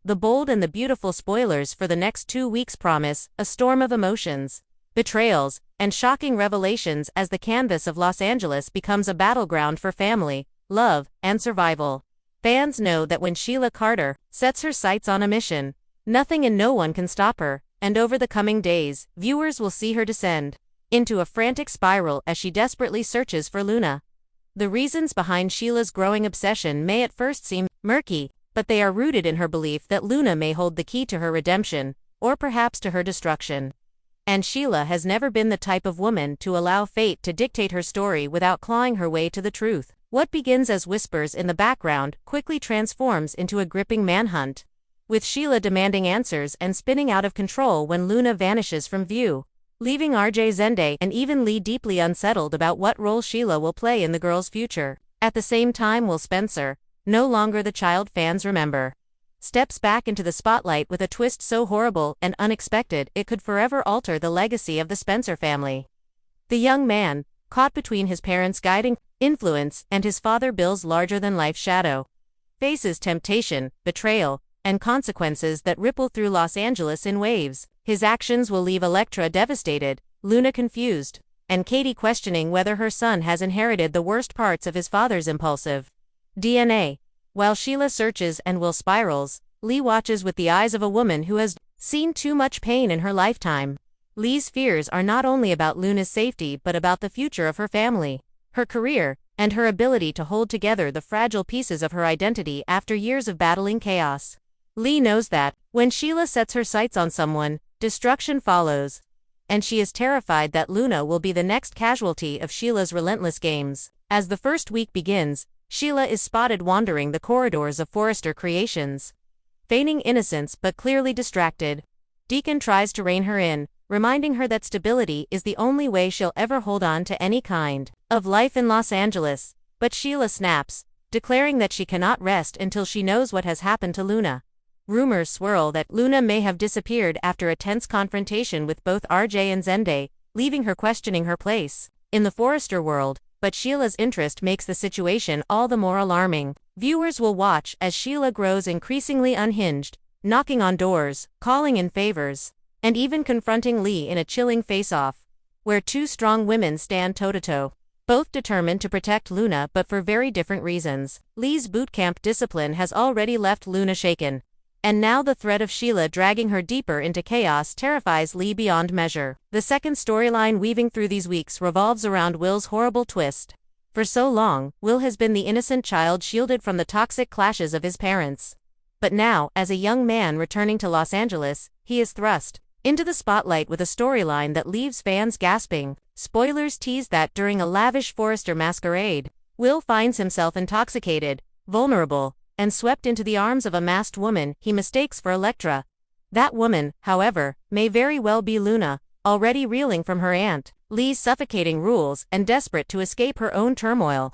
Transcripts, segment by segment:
The bold and the beautiful spoilers for the next 2 weeks promise a storm of emotions, betrayals, and shocking revelations as the canvas of Los Angeles becomes a battleground for family, love, and survival. Fans know that when Sheila Carter sets her sights on a mission, nothing and no one can stop her, and over the coming days, viewers will see her descend into a frantic spiral as she desperately searches for Luna. The reasons behind Sheila's growing obsession may at first seem murky, but they are rooted in her belief that Luna may hold the key to her redemption, or perhaps to her destruction. And Sheila has never been the type of woman to allow fate to dictate her story without clawing her way to the truth. What begins as whispers in the background quickly transforms into a gripping manhunt, with Sheila demanding answers and spinning out of control when Luna vanishes from view, leaving RJ, Zende, and even Lee deeply unsettled about what role Sheila will play in the girl's future. At the same time, Will Spencer, no longer the child fans remember, steps back into the spotlight with a twist so horrible and unexpected it could forever alter the legacy of the Spencer family. The young man, caught between his parents' guiding influence and his father Bill's larger-than-life shadow, faces temptation, betrayal, and consequences that ripple through Los Angeles in waves. His actions will leave Elektra devastated, Luna confused, and Katie questioning whether her son has inherited the worst parts of his father's impulsive DNA. While Sheila searches and Will spirals, Lee watches with the eyes of a woman who has seen too much pain in her lifetime. Lee's fears are not only about Luna's safety but about the future of her family, her career, and her ability to hold together the fragile pieces of her identity after years of battling chaos. Lee knows that, when Sheila sets her sights on someone, destruction follows, and she is terrified that Luna will be the next casualty of Sheila's relentless games. As the first week begins, Sheila is spotted wandering the corridors of Forrester Creations, feigning innocence but clearly distracted. Deacon tries to rein her in, reminding her that stability is the only way she'll ever hold on to any kind of life in Los Angeles, but Sheila snaps, declaring that she cannot rest until she knows what has happened to Luna. Rumors swirl that Luna may have disappeared after a tense confrontation with both RJ and Zende, leaving her questioning her place in the Forrester world, but Sheila's interest makes the situation all the more alarming. Viewers will watch as Sheila grows increasingly unhinged, knocking on doors, calling in favors, and even confronting Lee in a chilling face-off, where two strong women stand toe-to-toe, both determined to protect Luna but for very different reasons. Lee's bootcamp discipline has already left Luna shaken, and now the threat of Sheila dragging her deeper into chaos terrifies Lee beyond measure. The second storyline weaving through these weeks revolves around Will's horrible twist. For so long, Will has been the innocent child shielded from the toxic clashes of his parents. But now, as a young man returning to Los Angeles, he is thrust into the spotlight with a storyline that leaves fans gasping. Spoilers tease that during a lavish Forrester masquerade, Will finds himself intoxicated, vulnerable, and swept into the arms of a masked woman he mistakes for Elektra. That woman, however, may very well be Luna, already reeling from her aunt Lee's suffocating rules and desperate to escape her own turmoil.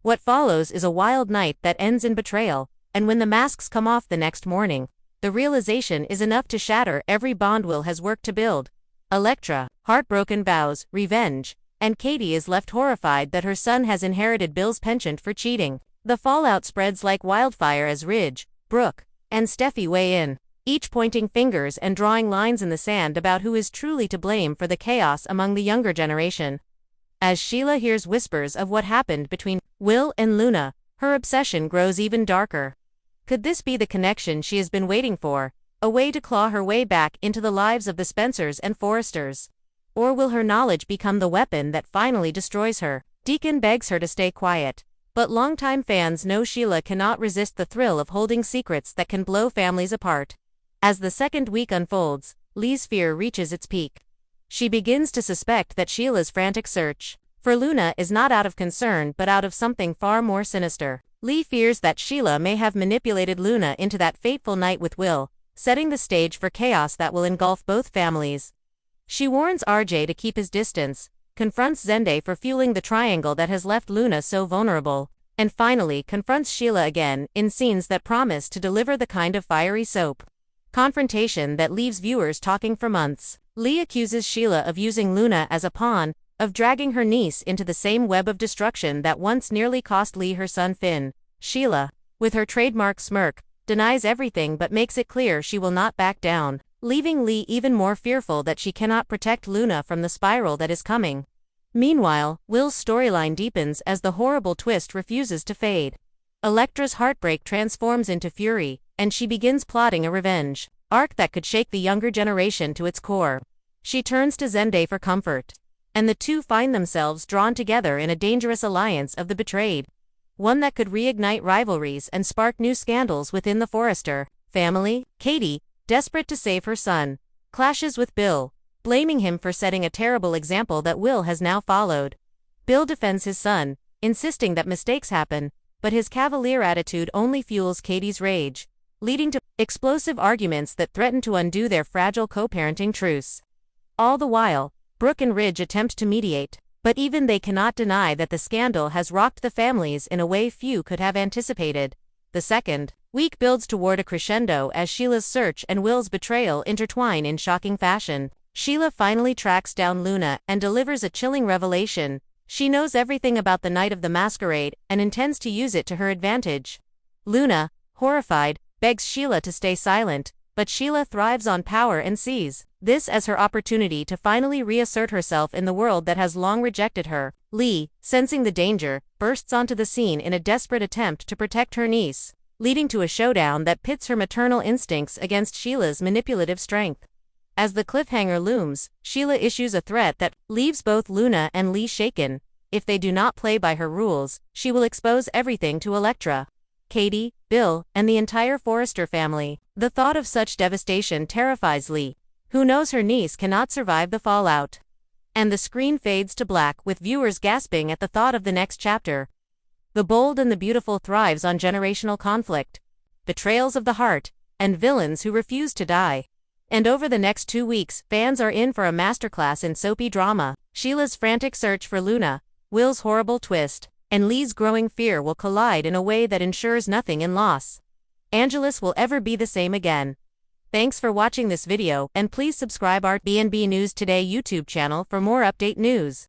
What follows is a wild night that ends in betrayal, and when the masks come off the next morning, the realization is enough to shatter every bond Will has worked to build. Elektra, heartbroken, vows revenge, and Katie is left horrified that her son has inherited Bill's penchant for cheating. The fallout spreads like wildfire as Ridge, Brooke, and Steffi weigh in, each pointing fingers and drawing lines in the sand about who is truly to blame for the chaos among the younger generation. As Sheila hears whispers of what happened between Will and Luna, her obsession grows even darker. Could this be the connection she has been waiting for, a way to claw her way back into the lives of the Spencers and Forresters? Or will her knowledge become the weapon that finally destroys her? Deacon begs her to stay quiet, but longtime fans know Sheila cannot resist the thrill of holding secrets that can blow families apart. As the second week unfolds, Lee's fear reaches its peak. She begins to suspect that Sheila's frantic search for Luna is not out of concern but out of something far more sinister. Lee fears that Sheila may have manipulated Luna into that fateful night with Will, setting the stage for chaos that will engulf both families. She warns RJ to keep his distance, confronts Zende for fueling the triangle that has left Luna so vulnerable, and finally confronts Sheila again in scenes that promise to deliver the kind of fiery soap confrontation that leaves viewers talking for months. Lee accuses Sheila of using Luna as a pawn, of dragging her niece into the same web of destruction that once nearly cost Lee her son Finn. Sheila, with her trademark smirk, denies everything but makes it clear she will not back down, leaving Lee even more fearful that she cannot protect Luna from the spiral that is coming. Meanwhile, Will's storyline deepens as the horrible twist refuses to fade. Elektra's heartbreak transforms into fury, and she begins plotting a revenge arc that could shake the younger generation to its core. She turns to Zende for comfort, and the two find themselves drawn together in a dangerous alliance of the betrayed. One that could reignite rivalries and spark new scandals within the Forrester family. Katie, desperate to save her son, clashes with Bill, blaming him for setting a terrible example that Will has now followed. Bill defends his son, insisting that mistakes happen, but his cavalier attitude only fuels Katie's rage, leading to explosive arguments that threaten to undo their fragile co-parenting truce. All the while, Brooke and Ridge attempt to mediate, but even they cannot deny that the scandal has rocked the families in a way few could have anticipated. The second week builds toward a crescendo as Sheila's search and Will's betrayal intertwine in shocking fashion. Sheila finally tracks down Luna and delivers a chilling revelation. She knows everything about the night of the masquerade and intends to use it to her advantage. Luna, horrified, begs Sheila to stay silent, but Sheila thrives on power and sees this as her opportunity to finally reassert herself in the world that has long rejected her. Lee, sensing the danger, bursts onto the scene in a desperate attempt to protect her niece, leading to a showdown that pits her maternal instincts against Sheila's manipulative strength. As the cliffhanger looms, Sheila issues a threat that leaves both Luna and Lee shaken. If they do not play by her rules, she will expose everything to Elektra, Katie, Bill, and the entire Forrester family. The thought of such devastation terrifies Lee, who knows her niece cannot survive the fallout. And the screen fades to black with viewers gasping at the thought of the next chapter. The Bold and the Beautiful thrives on generational conflict, betrayals of the heart, and villains who refuse to die. And over the next 2 weeks, fans are in for a masterclass in soapy drama. Sheila's frantic search for Luna, Will's horrible twist, and Lee's growing fear will collide in a way that ensures nothing in loss. Angelus will ever be the same again. Thanks for watching this video, and please subscribe our BNB News Today YouTube channel for more update news.